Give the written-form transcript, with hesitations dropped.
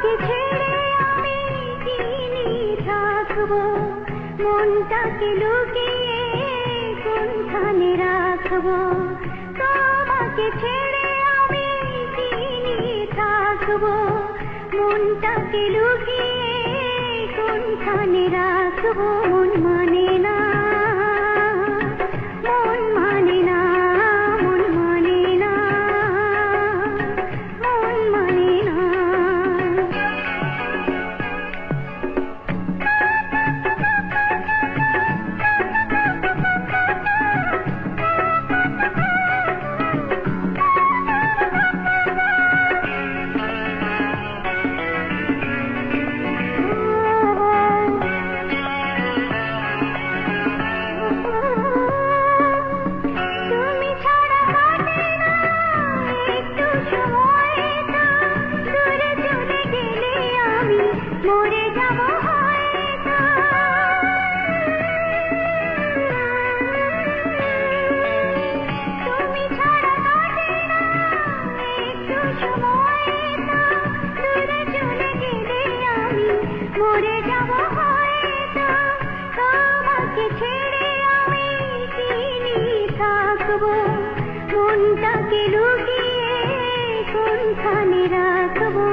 তোমাকে ছেড়ে আমি কি নিয়ে থাকবো, মনটাকে লুকিয়ে কোনখানে রাখবো। তোমাকে ছেড়ে আমি কি নিয়ে থাকবো, মনটাকে লুকিয়ে কোনখানে রাখবো। মন মানে না, মন মানে না, মন মানে না, মন মানে না। মরে যাব হয়তো, তুমি ছাড়া কাটে না একটু সময়, দূরে চলে গেলে আমি মরে যাব হয়তো। তোমাকে ছেড়ে আমি কি নিয়ে থাকবো, মনটাকে লুকিয়ে কোনখানে রাখবো।